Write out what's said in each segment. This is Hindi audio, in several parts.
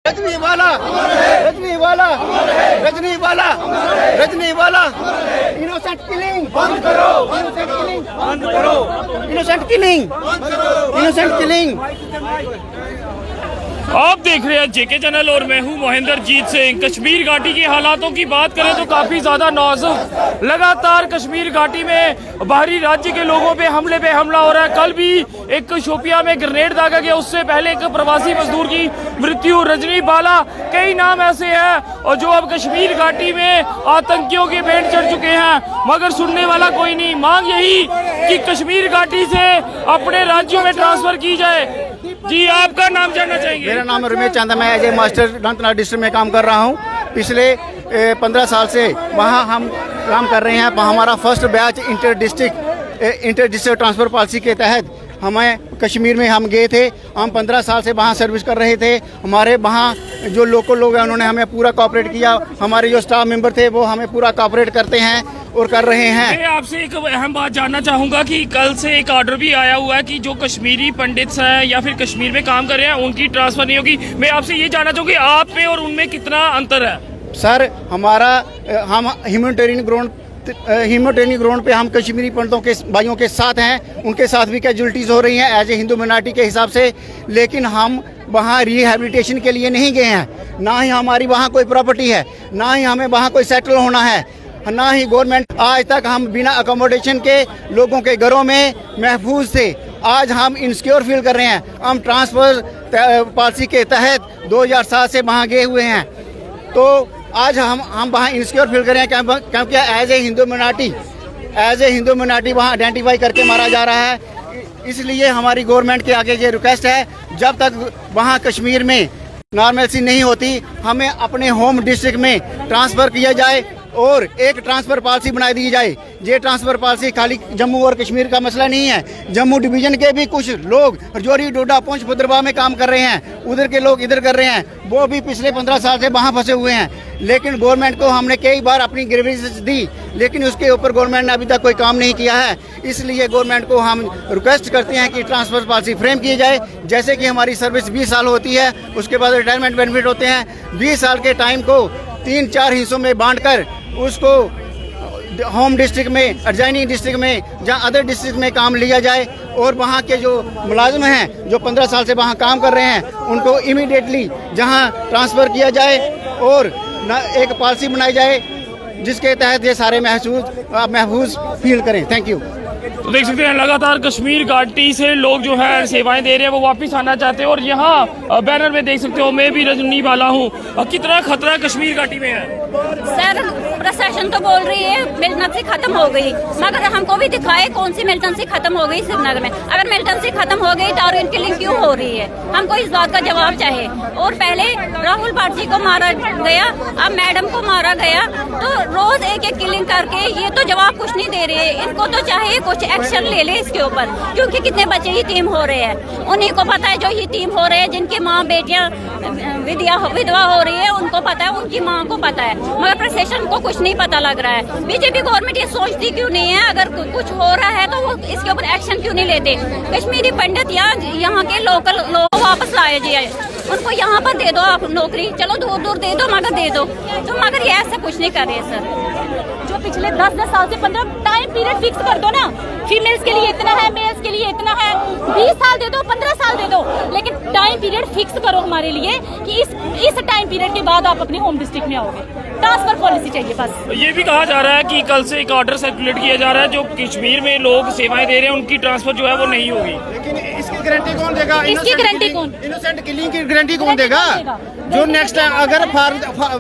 रजनीवाला रजनीवाला रजनीवाला रजनीवाला इनोसेंट किलिंग बंद करो, इनोसेंट किलिंग बंद करो, इनोसेंट किलिंग इनोसेंट किलिंग। आप देख रहे हैं जेके चैनल और मैं हूं महेंद्रजीत सिंह। कश्मीर घाटी के हालातों की बात करें तो काफ़ी ज़्यादा नाजुक। लगातार कश्मीर घाटी में बाहरी राज्य के लोगों पे हमला हो रहा है। कल भी एक शोपिया में ग्रेनेड दागा गया, उससे पहले एक प्रवासी मजदूर की मृत्यु। रजनीवाला कई नाम ऐसे हैं और जो अब कश्मीर घाटी में आतंकियों के भेंट चढ़ चुके हैं, मगर सुनने वाला कोई नहीं। मांग यही कि कश्मीर घाटी से अपने राज्यों में ट्रांसफर की जाए। जी, आपका नाम जानना चाहेंगे? मेरा नाम रमेश चांदा, मैं as a master Anantnag district में काम कर रहा हूँ। पिछले 15 साल से वहाँ हम काम कर रहे हैं। हमारा first batch inter district transfer policy के तहत हमें कश्मीर में हम गए थे। हम 15 साल से वहाँ सर्विस कर रहे थे। हमारे वहाँ जो लोकल लोग हैं उन्होंने हमें पूरा कोऑपरेट किया। हमारे जो स्टाफ मेंबर थे वो हमें पूरा कोऑपरेट करते हैं और कर रहे हैं। मैं आपसे एक अहम बात जानना चाहूँगा कि कल से एक ऑर्डर भी आया हुआ है कि जो कश्मीरी पंडित हैं या फिर कश्मीर में काम कर रहे हैं उनकी ट्रांसफ़र नहीं होगी। मैं आपसे ये जानना चाहूँगी आप में और उनमें कितना अंतर है? सर, हम ह्यूमैनिटेरियन ग्राउंड पे हम कश्मीरी पंडितों के भाइयों के साथ हैं। उनके साथ भी कैजुअल्टीज़ हो रही हैं एज ए हिंदू मिनारिटी के हिसाब से, लेकिन हम वहाँ रिहैबिलिटेशन के लिए नहीं गए हैं। ना ही हमारी वहाँ कोई प्रॉपर्टी है, ना ही हमें वहाँ कोई सेटल होना है, ना ही गवर्नमेंट। आज तक हम बिना अकोमोडेशन के लोगों के घरों में महफूज थे। आज हम इनसिक्योर फील कर रहे हैं। हम ट्रांसफ़र पॉलिसी के तहत 2007 से वहाँ गए हुए हैं, तो आज हम वहाँ इनसिक्योर फील कर रहे हैं क्योंकि एज ए हिंदू मिनारिटी वहाँ आइडेंटिफाई करके मारा जा रहा है। इसलिए हमारी गवर्नमेंट के आगे ये रिक्वेस्ट है, जब तक वहाँ कश्मीर में नॉर्मलसी नहीं होती, हमें अपने होम डिस्ट्रिक्ट में ट्रांसफ़र किया जाए और एक ट्रांसफ़र पॉलिसी बनाई दी जाए। ये ट्रांसफ़र पॉलिसी खाली जम्मू और कश्मीर का मसला नहीं है। जम्मू डिवीज़न के भी कुछ लोग रजौरी, डोडा, पुंछ, भद्रवाह में काम कर रहे हैं, उधर के लोग इधर कर रहे हैं। वो भी पिछले 15 साल से वहाँ फंसे हुए हैं। लेकिन गवर्नमेंट को हमने कई बार अपनी ग्रीवेंसेस दी, लेकिन उसके ऊपर गवर्नमेंट ने अभी तक कोई काम नहीं किया है। इसलिए गवर्नमेंट को हम रिक्वेस्ट करते हैं कि ट्रांसफ़र पॉलिसी फ्रेम की जाए। जैसे कि हमारी सर्विस 20 साल होती है, उसके बाद रिटायरमेंट बेनिफिट होते हैं। 20 साल के टाइम को 3-4 हिस्सों में बांटकर उसको होम डिस्ट्रिक्ट में, एडजॉइनिंग डिस्ट्रिक्ट में, जहाँ अदर डिस्ट्रिक्ट में काम लिया जाए और वहाँ के जो मुलाजिम हैं जो 15 साल से वहाँ काम कर रहे हैं उनको इमीडिएटली जहाँ ट्रांसफ़र किया जाए और एक पॉलिसी बनाई जाए जिसके तहत ये सारे महफूज फील करें। Thank you. तो देख सकते हैं लगातार कश्मीर घाटी से लोग जो है सेवाएं दे रहे हैं, वो वापस आना चाहते हैं। और यहाँ बैनर में देख सकते हो मैं भी रजनीवाला हूँ। कितना खतरा कश्मीर घाटी में है? सर, प्रशासन तो बोल रही है मिलिटेंसी खत्म हो गई, मगर हमको भी दिखाए कौन सी मिलिटेंसी खत्म हो गई श्रीनगर में। अगर मिलिटेंसी खत्म हो गई तो टारगेट किलिंग क्यों हो रही है? हमको इस बात का जवाब चाहिए। और पहले राहुल बाजी को मारा गया, अब मैडम को मारा गया, तो रोज एक किलिंग करके ये तो जवाब कुछ नहीं दे रहे हैं। इनको तो चाहिए कुछ एक्शन ले ले इसके ऊपर, क्योंकि कितने बच्चे यतीम हो रहे हैं उन्हीं को पता है। जो यतीम हो रहे हैं, जिनकी माँ बेटियां विधवा हो रही है, उनको पता है, उनकी माँ को पता है, मगर प्रशासन को कुछ नहीं पता लग रहा है। बीजेपी गवर्नमेंट ये सोचती क्यों नहीं है? अगर कुछ हो रहा है तो वो इसके ऊपर एक्शन क्यों नहीं लेते? कश्मीरी पंडित या यहाँ के लोकल लोग वापस लाए जाए, उनको यहाँ पर दे दो आप नौकरी, चलो दूर दूर दे दो मगर दे दो। तो मगर ये ऐसा कुछ नहीं कर रहे सर। जो पिछले 10 साल से 15 टाइम पीरियड फिक्स कर दो ना। फीमेल्स के लिए इतना है, मेल्स के लिए इतना है। 20 साल दे दो, 15 साल दे दो, लेकिन टाइम पीरियड फिक्स करो हमारे लिए कि इस टाइम पीरियड के बाद आप अपने होम डिस्ट्रिक्ट में आओगे। ट्रांसफर पॉलिसी चाहिए बस। ये भी कहा जा रहा है कि कल से एक ऑर्डर सर्कुलेट किया जा रहा है, जो कश्मीर में लोग सेवाएं दे रहे हैं उनकी ट्रांसफर जो है वो नहीं होगी। लेकिन इसकी गारंटी कौन देगा? इसकी गारंटी कौन? इनोसेंट किलिंग की गारंटी कौन देगा? जो नेक्स्ट टाइम अगर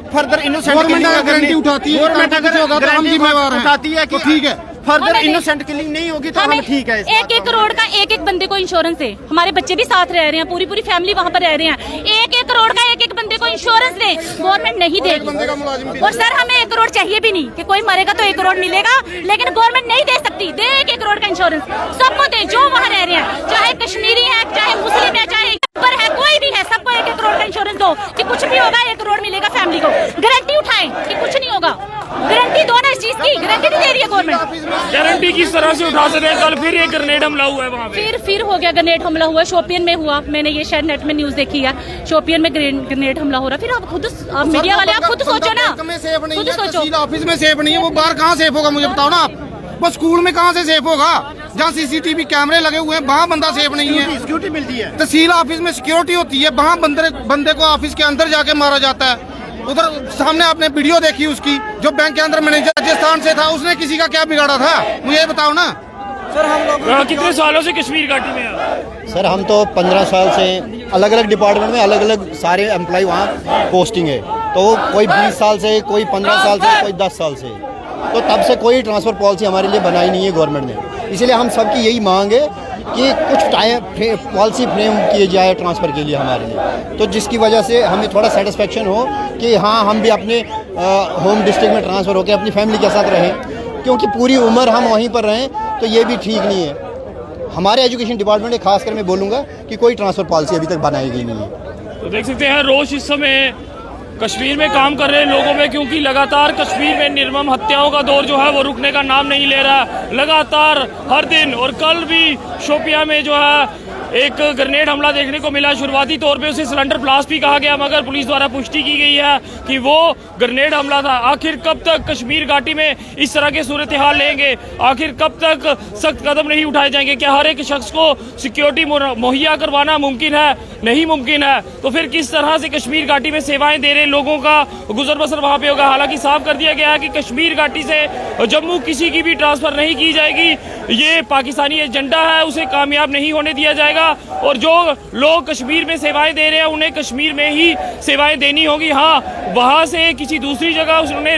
फर्दर इनोसेंट किलिंग की गारंटी उठाती है, गवर्नमेंट अगर उठाती है कि ठीक है फर्दर इनोसेंट किलिंग नहीं होगी तो हम ठीक है। 1-1 करोड़ का एक बंदे को इंश्योरेंस है। हमारे बच्चे भी साथ रह रहे हैं, पूरी फैमिली वहाँ पर रह रहे हैं। 1-1 करोड़ का एक बंदे को इंश्योरेंस दे, गवर्नमेंट नहीं देगी। और सर हमें 1 करोड़ चाहिए भी नहीं कि कोई मरेगा तो 1 करोड़ मिलेगा, लेकिन गवर्नमेंट नहीं दे सकती। दे 1 करोड़ का इंश्योरेंस सबको दे, जो वहाँ रह रहे हैं, चाहे कश्मीरी है, चाहे मुस्लिम है, चाहे है, कोई भी है, सबको 1 करोड़ का इंश्योरेंस दो कि कुछ भी होगा 1 करोड़ मिलेगा फैमिली को। गारंटी उठाएं कि कुछ नहीं होगा, गारंटी दो ना इस चीज की, गारंटी नहीं दे रही है गवर्नमेंट। गारंटी किस तरह से उठा सकते हैं? कल फिर एक ग्रेनेड हमला हुआ है वहाँ पे। फिर हो गया ग्रेनेड हमला हुआ, शोपियन में हुआ, मैंने ये शायद नेट में न्यूज देखी है, शोपियन में ग्रेनेड हमला हो रहा। फिर आप खुद मीडिया वाले आप खुद सोचो ना, खुद सोचो। ऑफिस में सेफ नहीं है, वो बाहर कहाँ सेफ होगा मुझे बताओ ना आप। वो स्कूल में कहाँ से सेफ होगा? जहाँ सीसीटीवी कैमरे लगे हुए हैं वहाँ बंदा सेफ नहीं है। सिक्योरिटी मिलती है। तहसील ऑफिस में सिक्योरिटी होती है, वहाँ बंदे को ऑफिस के अंदर जाके मारा जाता है। उधर सामने आपने वीडियो देखी उसकी, जो बैंक के अंदर मैनेजर राजस्थान से था, उसने किसी का क्या बिगाड़ा था मुझे बताओ ना। सर हम लोग कितने सालों से कश्मीर घाटी में हैं? सर हम तो 15 साल से अलग अलग डिपार्टमेंट में अलग अलग सारे एम्प्लॉय वहाँ पोस्टिंग है। तो कोई 20 साल से, कोई 15 साल से, कोई 10 साल से। तो तब से कोई ट्रांसफ़र पॉलिसी हमारे लिए बनाई नहीं है गवर्नमेंट ने। इसलिए हम सबकी यही मांग है कि कुछ टाइम पॉलिसी फ्रेम किए जाए ट्रांसफ़र के लिए हमारे लिए, तो जिसकी वजह से हमें थोड़ा सेटिस्फेक्शन हो कि हाँ हम भी अपने होम डिस्ट्रिक्ट में ट्रांसफ़र होकर अपनी फैमिली के साथ रहें, क्योंकि पूरी उम्र हम वहीं पर रहें तो ये भी ठीक नहीं है। हमारे एजुकेशन डिपार्टमेंट में खासकर मैं बोलूँगा कि कोई ट्रांसफ़र पॉलिसी अभी तक बनाई गई नहीं है। तो देख सकते हैं रोष इस समय कश्मीर में काम कर रहे लोगों में, क्योंकि लगातार कश्मीर में निर्मम हत्याओं का दौर जो है वो रुकने का नाम नहीं ले रहा। लगातार हर दिन, और कल भी शोपियां में जो है एक ग्रेनेड हमला देखने को मिला। शुरुआती तौर पे उसे सिलेंडर ब्लास्ट भी कहा गया, मगर पुलिस द्वारा पुष्टि की गई है कि वो ग्रेनेड हमला था। आखिर कब तक कश्मीर घाटी में इस तरह के सूरत हाल लेंगे? आखिर कब तक सख्त कदम नहीं उठाए जाएंगे? क्या हर एक शख्स को सिक्योरिटी मुहैया करवाना मुमकिन है? नहीं मुमकिन है। तो फिर किस तरह से कश्मीर घाटी में सेवाएं दे रहे लोगों का गुजर बसर वहाँ पे होगा? हालांकि साफ कर दिया गया है कि कश्मीर घाटी से जम्मू किसी की भी ट्रांसफर नहीं की जाएगी। ये पाकिस्तानी एजेंडा है, उसे कामयाब नहीं होने दिया जाएगा। और जो लोग कश्मीर में सेवाएं दे रहे हैं उन्हें कश्मीर में ही सेवाएं देनी होगी। हाँ, वहां से किसी दूसरी जगह उन्हें